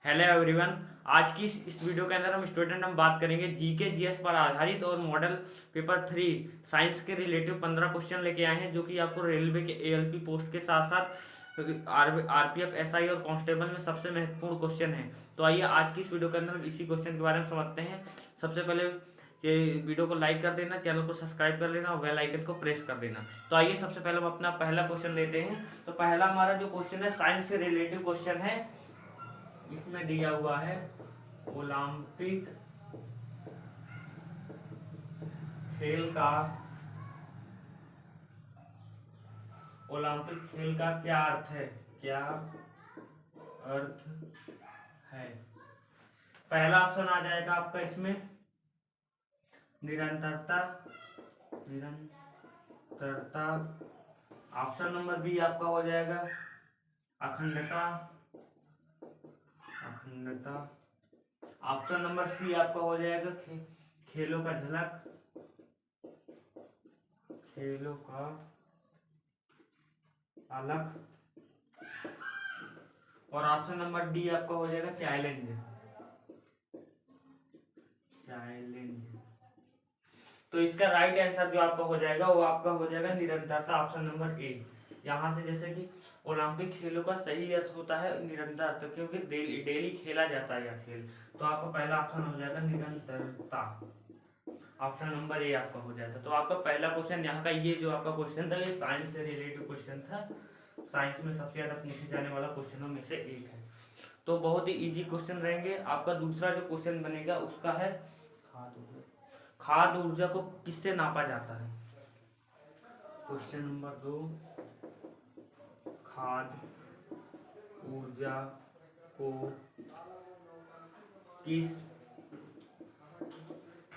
Hello everyone. आज की इस वीडियो के अंदर हम बात करेंगे जीके जीएस पर आधारित और मॉडल पेपर 3 साइंस के रिलेटिव 15 क्वेश्चन लेके आए हैं, जो कि आपको रेलवे के एएलपी पोस्ट के साथ साथ आरपीएफ एसआई और कांस्टेबल में सबसे महत्वपूर्ण क्वेश्चन है। तो आइए आज की इस वीडियो के अंदर इसी क्वेश्चन के बारे में समझते हैं। सबसे पहले ये वीडियो को लाइक कर देना, चैनल को सब्सक्राइब कर लेना और बेल आइकन को प्रेस कर देना। तो आइए सबसे पहले हम अपना पहला क्वेश्चन लेते हैं। तो पहला हमारा जो क्वेश्चन है साइंस से रिलेटिव क्वेश्चन है। इसमें दिया हुआ है ओलंपिक खेल का ओलंपिक खेल का क्या अर्थ है, क्या अर्थ है। पहला ऑप्शन आ जाएगा आपका इसमें निरंतरता, निरंतरता। ऑप्शन नंबर बी आपका हो जाएगा अखंडता, अखंडता। ऑप्शन नंबर सी आपका हो जाएगा खेलों का झलक, खेलों का अलग। और ऑप्शन नंबर डी आपका हो जाएगा चैलेंज, चैलेंज। तो इसका राइट आंसर जो आपका हो जाएगा वो आपका हो जाएगा निरंतरता, ऑप्शन नंबर ए। यहाँ से जैसे कि ओलंपिक खेलों का सही अर्थ होता है निरंतर, क्योंकि डेली डेली खेला जाता है यह खेल। तो आपका पहला ऑप्शन हो जाएगा निरंतरता, ऑप्शन नंबर ए आपका हो जाता है। तो आपका पहला क्वेश्चन यहाँ का ये जो आपका क्वेश्चन था ये साइंस से रिलेटेड क्वेश्चन था। साइंस में सबसे ज्यादा पूछे जाने वाला क्वेश्चनों में से एक है। तो बहुत ही इजी क्वेश्चन रहेंगे। आपका दूसरा जो क्वेश्चन बनेगा उसका है खाद्य ऊर्जा को किससे नापा जाता है। क्वेश्चन नंबर 2, खाद्य ऊर्जा को किस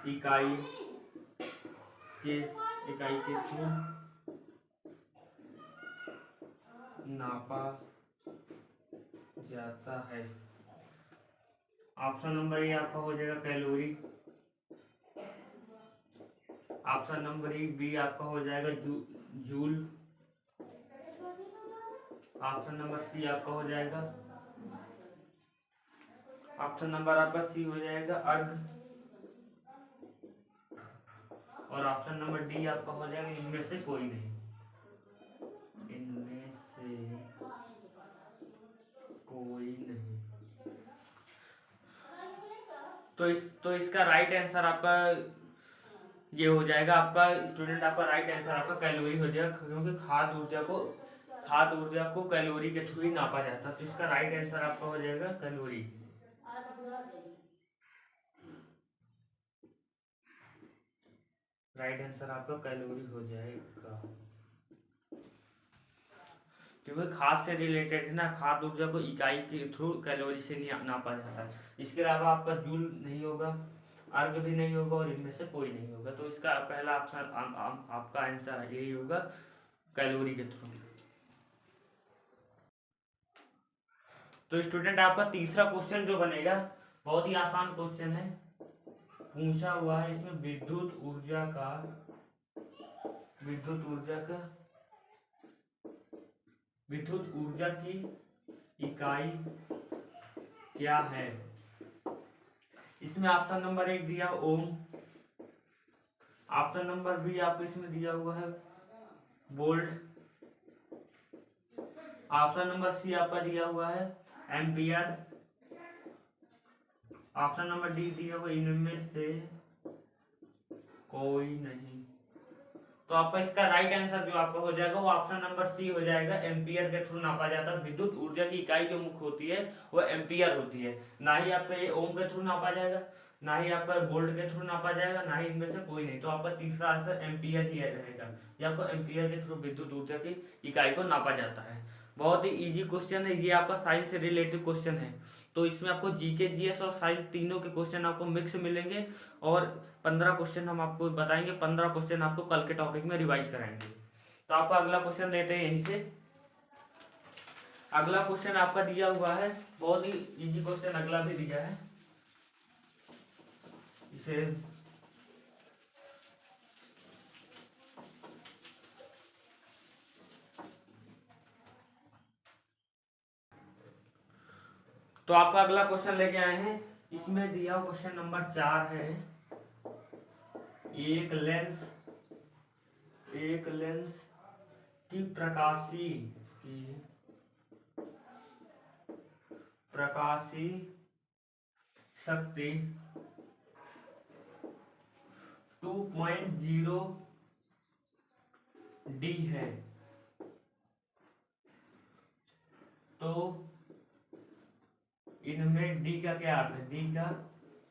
इकाई के थ्रू नापा जाता है। ऑप्शन नंबर ए आपका हो जाएगा कैलोरी, ऑप्शन नंबर बी आपका हो जाएगा जूल, ऑप्शन नंबर सी आपका हो जाएगा, ऑप्शन नंबर आपका सी हो जाएगा अर्घ, और ऑप्शन नंबर डी आपका हो जाएगा इनमें से कोई नहीं, इनमें से कोई नहीं। तो इसका राइट आंसर आपका ये हो जाएगा, आपका स्टूडेंट आपका राइट आंसर आपका कैलोरी हो जाएगा, क्योंकि खाद्य ऊर्जा को कैलोरी के थ्रू ही नापा जाता है। तो इसका राइट आंसर आपका हो जाएगा कैलोरी। राइट आंसर आपका कैलोरी हो जाएगा, क्योंकि खाद से रिलेटेड है ना। खाद्य ऊर्जा को इकाई के थ्रू कैलोरी से नापा जाता है। इसके अलावा आपका जूल नहीं होगा, अर्ग भी नहीं होगा, और इनमें से कोई नहीं होगा। तो इसका पहला ऑप्शन आपका आंसर यही होगा, कैलोरी के थ्रू। तो स्टूडेंट आपका तीसरा क्वेश्चन जो बनेगा बहुत ही आसान क्वेश्चन है, पूछा हुआ है इसमें विद्युत ऊर्जा की इकाई क्या है। इसमें ऑप्शन नंबर 1 दिया ओम, ऑप्शन नंबर बी आपको इसमें दिया हुआ है वोल्ट, ऑप्शन नंबर सी आपका दिया हुआ है एम्पियर, ऑप्शन नंबर डी दिया हुआ इनमें से कोई नहीं। तो आपका इसका राइट आंसर जो आपका हो जाएगा वो ऑप्शन नंबर सी हो जाएगा, एम्पियर के थ्रू नापा जाता है। विद्युत ऊर्जा की इकाई जो मुख्य होती है वो एम्पियर होती है। ना ही आपका ये ओम के थ्रू नापा जाएगा, ना ही आपका वोल्ट के थ्रू नापा जाएगा, ना ही इनमें से कोई नहीं। तो आपका तीसरा आंसर एम्पियर ही रहेगा। ये आपको एम्पियर के थ्रू विद्युत ऊर्जा की इकाई को नापा जाता है। बहुत ही इजी क्वेश्चन है ये, आपका साइंस से रिलेटेड क्वेश्चन है। तो इसमें आपको जीके जीएस और साइंस तीनों के क्वेश्चन आपको मिक्स मिलेंगे, और 15 क्वेश्चन हम आपको बताएंगे। 15 क्वेश्चन आपको कल के टॉपिक में रिवाइज कराएंगे। तो आपका अगला क्वेश्चन लेते हैं यहीं से। अगला क्वेश्चन आपका दिया हुआ है, बहुत ही इजी क्वेश्चन अगला भी दिया है। इसे तो आपका अगला क्वेश्चन लेके आए हैं, इसमें दिया हुआ क्वेश्चन नंबर 4 है। एक लेंस की प्रकाशीय शक्ति 2.0 डी है, तो इनमें डी का क्या अर्थ है, डी का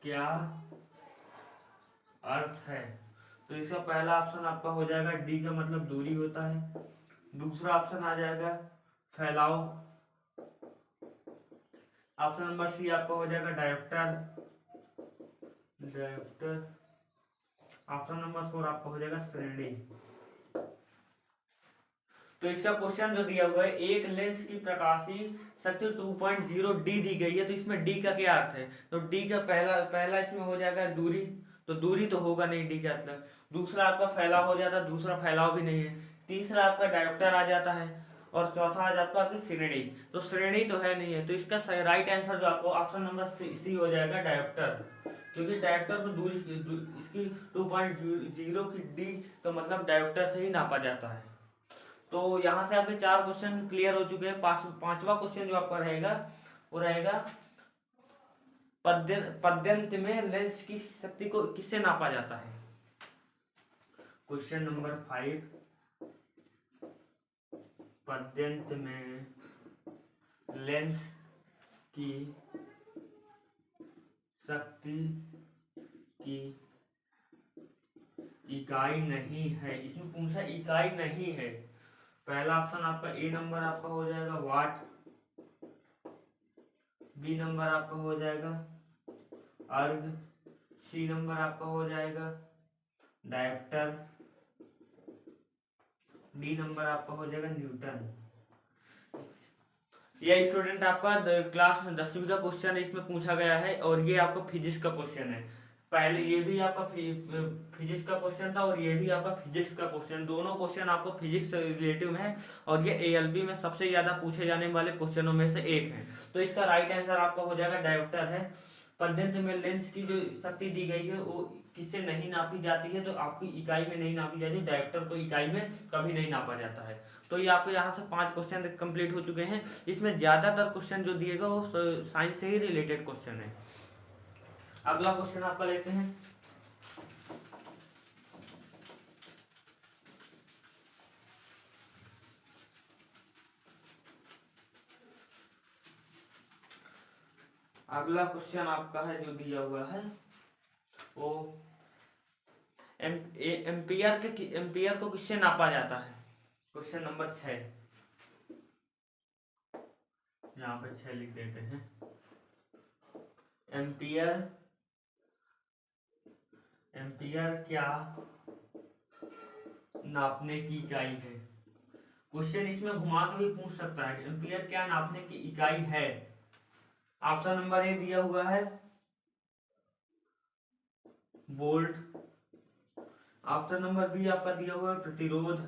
क्या अर्थ है। तो इसका पहला ऑप्शन आपका हो जाएगा डी का मतलब दूरी होता है। दूसरा ऑप्शन आ जाएगा फैलाव। ऑप्शन नंबर सी आपका हो जाएगा डायोप्टर। ऑप्शन नंबर 4 आपका हो जाएगा श्रेणी। तो इसका क्वेश्चन जो दिया हुआ है, एक लेंस की प्रकाशीय शक्ति 2.0 डी दी गई है, तो इसमें डी का क्या अर्थ है। तो डी का पहला इसमें हो जाएगा दूरी, तो दूरी तो होगा नहीं डी का मतलब। दूसरा आपका फैलाव हो जाता है, दूसरा फैलाव भी नहीं है। तीसरा आपका डायोप्टर आ जाता है, और चौथा आ जाता है श्रेणी, तो श्रेणी तो है नहीं है। तो इसका राइट आंसर जो आपको ऑप्शन नंबर सी हो जाएगा डायोप्टर, क्योंकि डायोप्टर को दूरी इसकी 2.0 की डी तो मतलब डायोप्टर से ही नापा जाता है। तो यहाँ से आपके 4 क्वेश्चन क्लियर हो चुके हैं। पांचवा क्वेश्चन जो आपका रहेगा वो रहेगा पद्यंत में लेंस की शक्ति को किससे नापा जाता है। क्वेश्चन नंबर 5, पद्यंत में लेंस की शक्ति की इकाई नहीं है। इसमें पूछा इकाई नहीं है। पहला ऑप्शन आपका ए नंबर आपका हो जाएगा वाट, बी नंबर आपका हो जाएगा अर्ग, सी नंबर आपका हो जाएगा डायोप्टर, डी नंबर आपका हो जाएगा न्यूटन। यह स्टूडेंट आपका क्लास 10वीं का क्वेश्चन है, इसमें पूछा गया है, और ये आपका फिजिक्स का क्वेश्चन है। पहले ये भी आपका फिजिक्स का क्वेश्चन था, और ये भी आपका फिजिक्स का क्वेश्चन, दोनों क्वेश्चन आपको फिजिक्स से रिलेटिव है, और ये एएलपी में सबसे ज्यादा पूछे जाने वाले क्वेश्चनों में से एक है। तो इसका राइट आंसर आपका हो जाएगा डायोप्टर है। पद्यंत में लेंस की जो शक्ति दी गई है वो किससे नहीं नापी जाती है, तो आपकी इकाई में नहीं नापी जाती, डायोप्टर को इकाई में कभी नहीं नापा जाता है। तो ये आपको यहाँ से 5 क्वेश्चन कंप्लीट हो चुके हैं। इसमें ज्यादातर क्वेश्चन जो दिएगा वो साइंस से ही रिलेटेड क्वेश्चन है। अगला क्वेश्चन आपका लेते हैं। अगला क्वेश्चन आपका है जो दिया हुआ है वो एम्पियर को किससे नापा जाता है। क्वेश्चन नंबर 6, यहाँ पे 6 लिख देते हैं। एम्पियर क्या नापने की इकाई है। क्वेश्चन इसमें घुमा के भी पूछ सकता है एम्पियर क्या नापने की इकाई है। ऑप्शन नंबर ए दिया हुआ है वोल्ट, ऑप्शन नंबर बी आपका दिया हुआ है प्रतिरोध,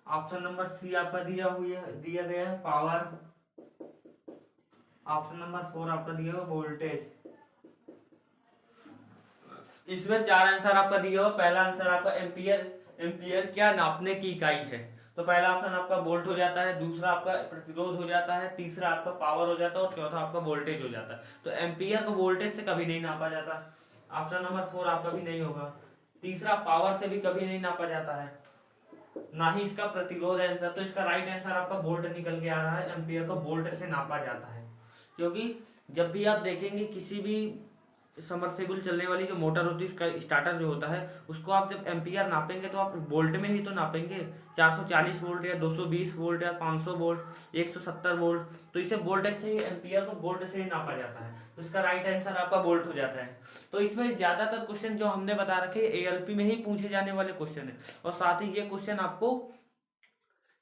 ऑप्शन नंबर सी आपका दिया गया है पावर, ऑप्शन नंबर 4 आपका दिया हुआ वोल्टेज। इसमें 4 आंसर आपका दिया हुआ। पहला आंसर आपका एम्पियर क्या नापने की इकाई है, तो पहला ऑप्शन आपका वोल्ट हो जाता है, दूसरा आपका प्रतिरोध हो जाता है, तीसरा आपका पावर हो जाता है, और चौथा आपका वोल्टेज हो जाता है। तो एम्पियर को वोल्टेज से कभी नहीं नापा जाता। ऑप्शन नंबर 4 आपका भी नहीं होगा। तीसरा पावर से भी कभी नहीं नापा जाता है, ना ही इसका प्रतिरोध आंसर। तो इसका राइट आंसर आपका वोल्ट निकल के आ रहा है। एम्पियर को वोल्ट से नापा जाता है, क्योंकि जब भी आप देखेंगे किसी भी सबमर्सिबल चलने वाली जो मोटर होती है उसका स्टार्टर जो होता है उसको आप जब एम्पियर नापेंगे तो आप वोल्ट में ही तो नापेंगे। 440 वोल्ट या 220 वोल्ट या 500 वोल्ट 170 वोल्ट, तो इसे वोल्ट से ही एम्पियर को वोल्ट से ही नापा जाता है। तो इसका राइट आंसर आपका वोल्ट हो जाता है। तो इसमें ज्यादातर क्वेश्चन जो हमने बता रखे एएलपी में ही पूछे जाने वाले क्वेश्चन है, और साथ ही ये क्वेश्चन आपको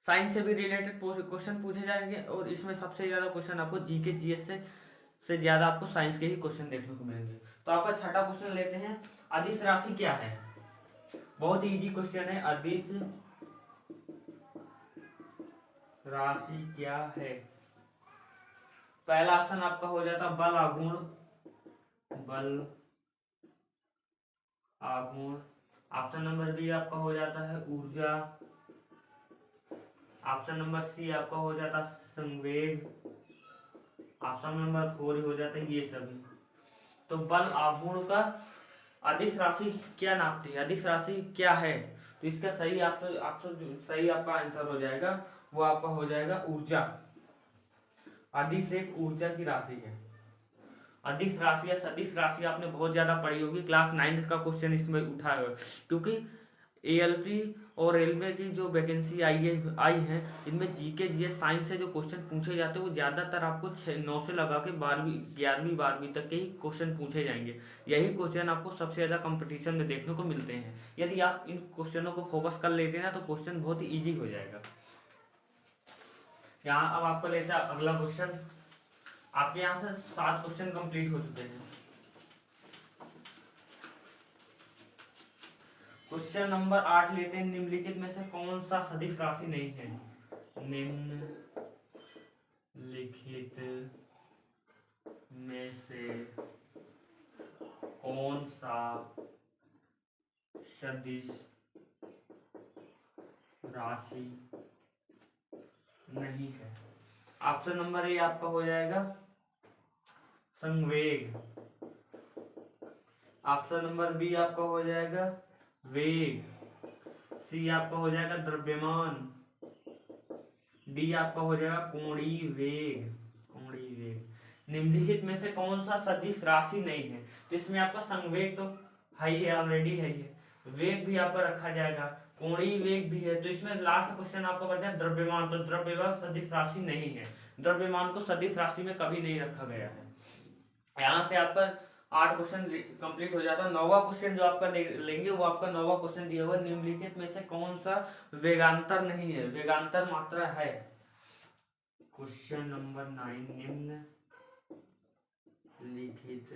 साइंस से भी रिलेटेड क्वेश्चन पूछे जाएंगे, और इसमें सबसे ज्यादा क्वेश्चन आपको जीके जीएस से ज्यादा आपको साइंस के ही क्वेश्चन देखने को मिलेंगे। तो आपका छठा क्वेश्चन लेते हैं, अदिश राशि क्या है। बहुत इजी क्वेश्चन है, अदिश राशि क्या है। पहला ऑप्शन आपका हो जाता बल आघूर्ण, बल आघूर्ण। ऑप्शन नंबर बी आपका हो जाता है ऊर्जा। ऑप्शन नंबर सी आपका हो जाता संवेग। ऑप्शन नंबर 4 हो जाता है ये सभी। तो बल आघूर्ण का अदिश राशि क्या नापती है, अदिश राशि क्या है? तो इसका सही सही आपका आंसर हो जाएगा, वो आपका हो जाएगा ऊर्जा। अदिश एक ऊर्जा की राशि है। अदिश राशि या सदिश राशि आपने बहुत ज्यादा पढ़ी होगी, क्लास 9 का क्वेश्चन इसमें उठाया हुआ, क्योंकि एएलपी और रेलवे की जो वैकेंसी आई है इनमें जीके जीएस साइंस से जो क्वेश्चन पूछे जाते हैं वो ज्यादातर आपको 9 से लगा के 12वीं 11वीं 12वीं तक के ही क्वेश्चन पूछे जाएंगे। यही क्वेश्चन आपको सबसे ज्यादा कंपटीशन में देखने को मिलते हैं। यदि आप इन क्वेश्चनों को फोकस कर लेते हैं ना तो क्वेश्चन बहुत ही ईजी हो जाएगा। यहाँ अब आपको लेते हैं अगला क्वेश्चन। आपके यहाँ से 7 क्वेश्चन कंप्लीट हो चुके हैं। क्वेश्चन नंबर 8 लेते हैं। निम्नलिखित में से कौन सा सदिश राशि नहीं है? निम्नलिखित में से कौन सा सदिश राशि नहीं है? ऑप्शन नंबर ए आपका हो जाएगा संवेग। ऑप्शन नंबर बी आपका हो जाएगा वेग। सी आपका हो जाएगा द्रव्यमान। डी आपका हो जाएगा कोणीय वेग। कोणीय वेग। निम्नलिखित में से कौन सा सदिश राशि नहीं है? तो इसमें आपका संवेग तो है ही, ऑलरेडी है ये। वेग भी आपका रखा जाएगा, कोणीय वेग भी है। तो इसमें लास्ट क्वेश्चन आपका बचा है द्रव्यमान। तो द्रव्यमान सदिश राशि नहीं है, द्रव्यमान को सदिश राशि में कभी नहीं रखा गया है। यहाँ से आपका 8 क्वेश्चन कंप्लीट हो जाता है। 9वां क्वेश्चन जो आपका लेंगे वो आपका 9वां क्वेश्चन दिया हुआ निम्नलिखित में से कौन सा वेगांतर नहीं है, वेगांतर मात्रा है। क्वेश्चन नंबर 9 निम्नलिखित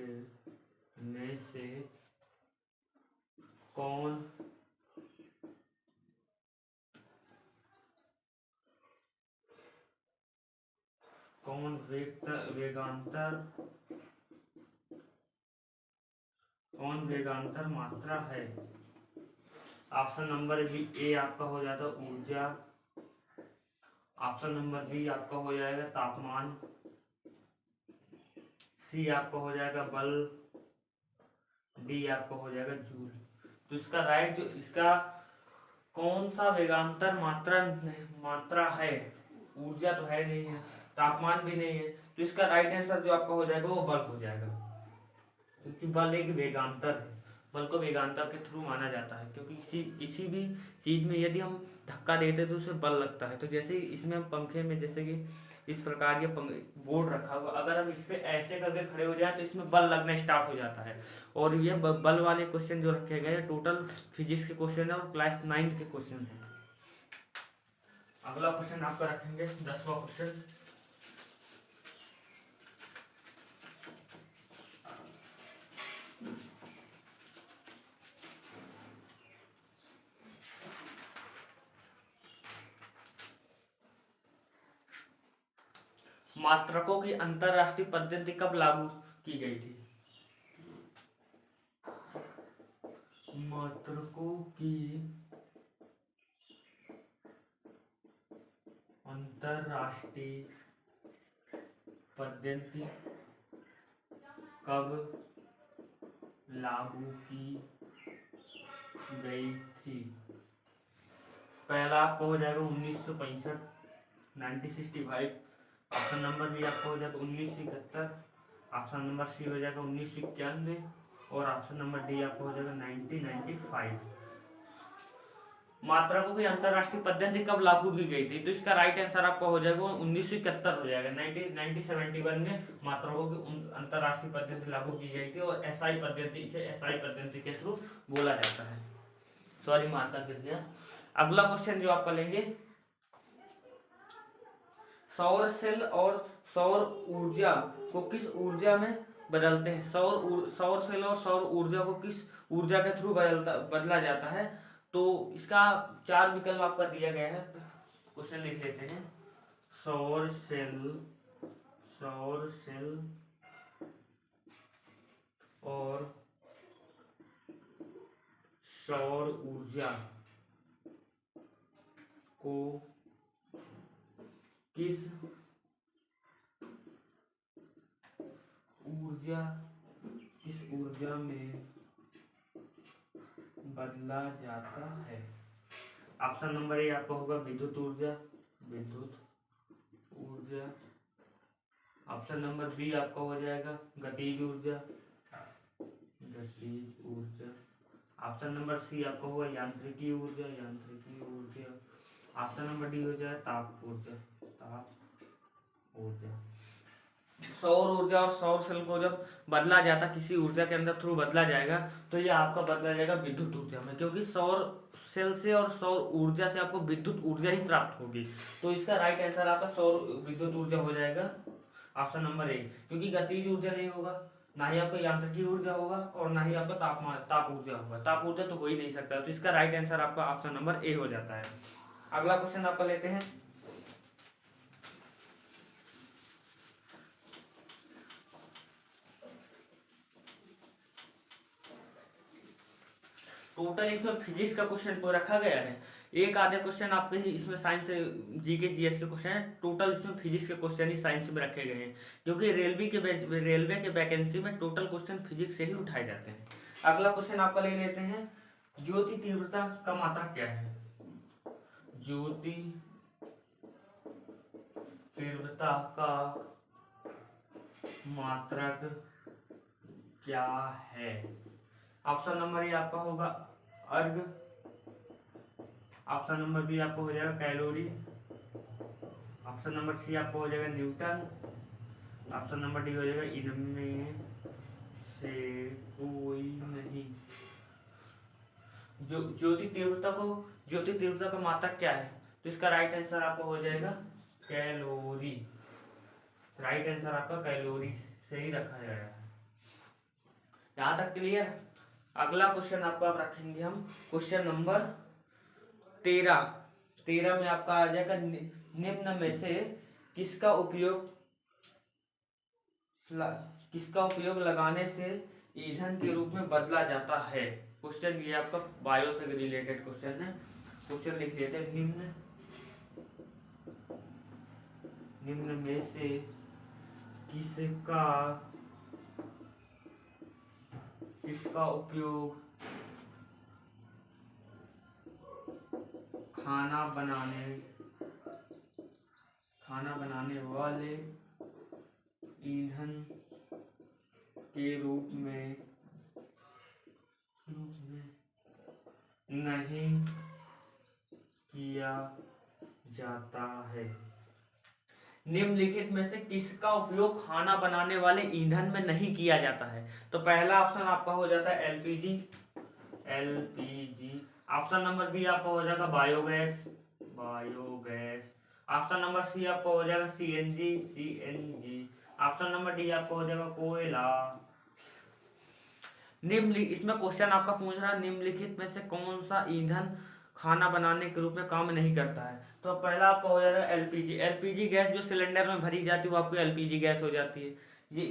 में से कौन वेगांतर मात्रा है? ऑप्शन नंबर बी ए आपका हो जाता है ऊर्जा। ऑप्शन नंबर बी आपका हो जाएगा तापमान। सी आपका हो जाएगा बल। डी आपका हो जाएगा जूल। तो इसका राइट जो इसका कौन सा वेगांतर मात्रा है? ऊर्जा तो है नहीं है, तापमान भी नहीं है, तो इसका राइट आंसर जो आपका हो जाएगा वो बल हो जाएगा, क्योंकि बल एक वेगांतर है। बल को वेगांतर के थ्रू माना जाता है, क्योंकि किसी भी चीज में यदि हम धक्का देते हैं तो उसे बल लगता है। तो जैसे इसमें हम पंखे में जैसे कि इस प्रकार ये बोर्ड रखा हुआ, अगर हम इस पे ऐसे करके खड़े हो जाए तो इसमें बल लगना स्टार्ट हो जाता है। और ये बल वाले क्वेश्चन जो रखे गए टोटल फिजिक्स के क्वेश्चन है और क्लास 9 के क्वेश्चन है। अगला क्वेश्चन आपका रखेंगे 10वां क्वेश्चन। मात्रकों की अंतरराष्ट्रीय पद्धति कब लागू की गई थी? मात्रकों की अंतरराष्ट्रीय पद्धति कब लागू की गई थी? पहला आपको हो जाएगा 1965, 1965। ऑप्शन नंबर बी आपको हो जाएगा 1971। ऑप्शन नंबर सी हो जाएगा 1991 और ऑप्शन नंबर डी आपको हो जाएगा 1995। मात्रकों की अंतरराष्ट्रीय पद्धति कब लागू की गई थी? तो इसका राइट आंसर आपका हो जाएगा 1971 हो जाएगा। 1971 में मात्रकों की अंतरराष्ट्रीय पद्धति लागू की गई थी और एसआई पद्धति, इसे एसआई पद्धति के थ्रू बोला जाता है। सॉरी मार्कर गिर गया। अगला क्वेश्चन जो आपका लेंगे, सौर सेल और सौर ऊर्जा को किस ऊर्जा में बदलते हैं? सौर सेल और सौर ऊर्जा को किस ऊर्जा के थ्रू बदला जाता है? तो इसका 4 विकल्प आपका दिया गया है, क्वेश्चन लिख लेते हैं। सौर सेल, सौर सेल और सौर ऊर्जा को किस ऊर्जा में बदला जाता है। ऑप्शन नंबर ए आपका होगा विद्युत ऊर्जा। ऑप्शन नंबर बी आपका हो जाएगा गतिज ऊर्जा। ऑप्शन नंबर सी आपका होगा यांत्रिकी ऊर्जा। ऑप्शन नंबर डी हो जाएगा ताप ऊर्जा। सौर ऊर्जा और सौर सेल को जब बदला जाता, किसी ऊर्जा के अंदर थ्रू बदला जाएगा, तो ये आपका बदला जाएगा विद्युत ऊर्जा में, क्योंकि सौर सेल से और सौर ऊर्जा से आपको विद्युत ऊर्जा ही प्राप्त होगी। तो इसका राइट आंसर आपका सौर विद्युत ऊर्जा हो जाएगा ऑप्शन नंबर ए, क्योंकि गतिज ऊर्जा नहीं होगा, ना ही आपका यांत्रिकी ऊर्जा होगा और ना ही आपका ताप ऊर्जा होगा। ताप ऊर्जा तो हो ही नहीं सकता, तो इसका राइट आंसर आपका ऑप्शन नंबर ए हो जाता है। अगला क्वेश्चन आपका लेते हैं। टोटल इसमें फिजिक्स का क्वेश्चन को रखा गया है। एक आधे क्वेश्चन आपके इसमें साइंस जीके जीएस के क्वेश्चन है। टोटल इसमें फिजिक्स के क्वेश्चन ही साइंस में रखे गए हैं, क्योंकि रेलवे के वैकेंसी में टोटल क्वेश्चन फिजिक्स से ही उठाए जाते हैं। अगला क्वेश्चन आपका ले लेते हैं, ज्योति तीव्रता का मात्रक क्या है? ज्योति तीव्रता का मात्रक क्या है? ऑप्शन नंबर ए आपका होगा अर्ग। ऑप्शन नंबर बी आपको हो जाएगा कैलोरी। ऑप्शन नंबर सी आपको हो जाएगा न्यूटन। ऑप्शन नंबर डी हो जाएगा इनमें से कोई नहीं। जो ज्योति तीव्रता का मात्रक क्या है? तो इसका राइट आंसर आपका हो जाएगा कैलोरी। राइट आंसर आपका कैलोरी से ही रखा जाएगा। यहां तक क्लियर? अगला क्वेश्चन आपका आप रखेंगे हम क्वेश्चन नंबर 13 में आपका आ जाएगा निम्न में से किसका उपयोग लगाने से ईंधन के रूप में बदला जाता है? क्वेश्चन ये आपका बायो से रिलेटेड क्वेश्चन है। क्वेश्चन लिख लेते हैं, निम्न में से किसका उपयोग खाना बनाने वाले ईंधन के रूप में नहीं किया जाता है? निम्नलिखित में से किसका उपयोग खाना बनाने वाले ईंधन में नहीं किया जाता है? तो पहला ऑप्शन आपका हो जाता है एलपीजी। ऑप्शन नंबर बी आपका हो जाएगा बायोगैस। ऑप्शन नंबर सी आपका हो जाएगा सीएनजी। ऑप्शन नंबर डी आपका हो जाएगा कोयला। इसमें क्वेश्चन आपका पूछ रहा है निम्नलिखित में से कौन सा ईंधन खाना बनाने के रूप में काम नहीं करता है? तो पहला आपका हो जाएगा एलपीजी गैस, जो सिलेंडर में भरी जाती है वो आपको एलपीजी गैस हो जाती है।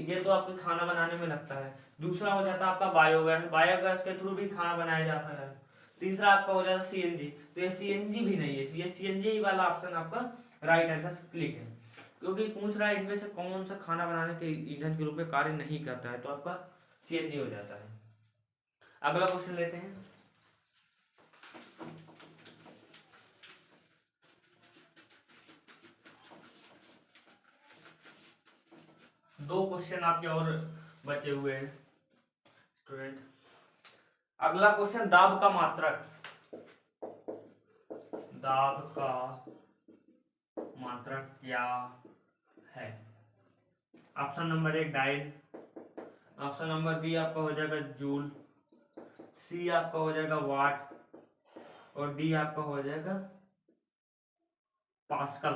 ये तो आपके खाना बनाने में लगता है। दूसरा हो जाता है आपका बायोगैस के थ्रू भी खाना बनाया जाता है। तीसरा आपका हो जाता है सीएनजी। तो ये सीएनजी भी नहीं है, ये सीएनजी वाला ऑप्शन आपका राइट आंसर क्लिक है, क्योंकि पूछ रहा है इनमें से कौन सा खाना बनाने के ईंधन के रूप में कार्य नहीं करता है, तो आपका सीएनजी हो जाता है। अगला क्वेश्चन लेते हैं। दो क्वेश्चन आपके और बचे हुए हैं स्टूडेंट। अगला क्वेश्चन, दाब का मात्रक क्या है? ऑप्शन नंबर एक डायल। ऑप्शन नंबर बी आपका हो जाएगा जूल। सी आपका हो जाएगा वाट और डी आपका हो जाएगा पास्कल।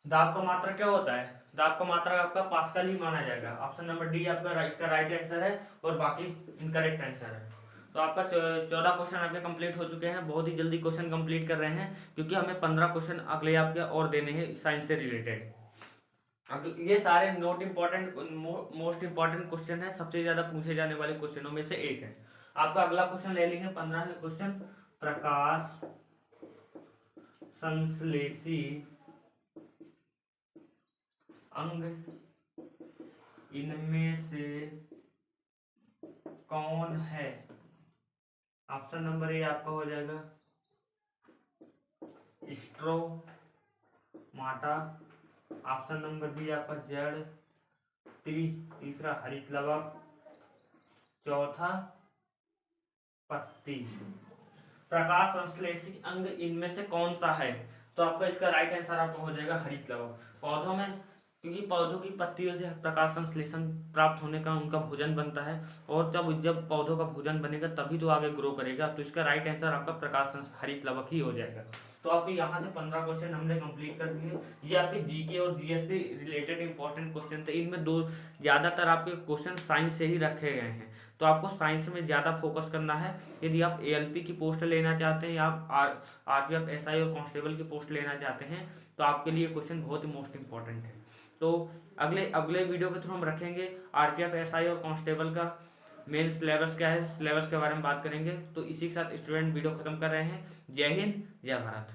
दाब का मात्रक क्या होता है? दाब का मात्रक आपका पास्कल ही माना जाएगा। ऑप्शन नंबर डी आपका इसका राइट आंसर है और बाकी इनकरेक्ट आंसर है। तो आपका 14 क्वेश्चन आपके कंप्लीट हो चुके हैं। बहुत ही जल्दी क्वेश्चन कंप्लीट कर रहे हैं, क्योंकि हमें 15 क्वेश्चन अगले आपके और देने हैं साइंस से रिलेटेड। अब ये सारे note important most important question है, सबसे ज्यादा पूछे जाने वाले क्वेश्चनों में से एक है। आपका अगला क्वेश्चन ले लेंगे 15वें क्वेश्चन, प्रकाश संश्लेषी अंग इनमें से कौन है? ऑप्शन नंबर ए आपका हो जाएगा स्ट्रोमाटा, ऑप्शन नंबर बी आपका जड़, तीसरा हरित लवक, चौथा पत्ती। प्रकाश संश्लेषी अंग इनमें से कौन सा है? तो आपका इसका राइट आंसर आपको हो जाएगा हरित लवक। पौधों में, क्योंकि पौधों की पत्तियों से प्रकाश संश्लेषण प्राप्त होने का उनका भोजन बनता है, और जब पौधों का भोजन बनेगा तभी तो आगे ग्रो करेगा। तो इसका राइट आंसर आपका प्रकाश हरित लवक ही हो जाएगा। तो आपके यहाँ से 15 क्वेश्चन हमने कंप्लीट कर दिए। ये आपके जीके और जीएस से रिलेटेड इंपॉर्टेंट क्वेश्चन थे। इनमें ज़्यादातर आपके क्वेश्चन साइंस से ही रखे गए हैं, तो आपको साइंस में ज़्यादा फोकस करना है। यदि आप एएलपी की पोस्ट लेना चाहते हैं या आप आरपीएफ एसआई और कांस्टेबल की पोस्ट लेना चाहते हैं, तो आपके लिए क्वेश्चन बहुत ही मोस्ट इंपॉर्टेंट है। तो अगले वीडियो के थ्रू हम रखेंगे आरपीएफ एसआई और कांस्टेबल का मेन सिलेबस क्या है, सिलेबस के बारे में बात करेंगे। तो इसी के साथ स्टूडेंट वीडियो खत्म कर रहे हैं। जय हिंद, जय भारत।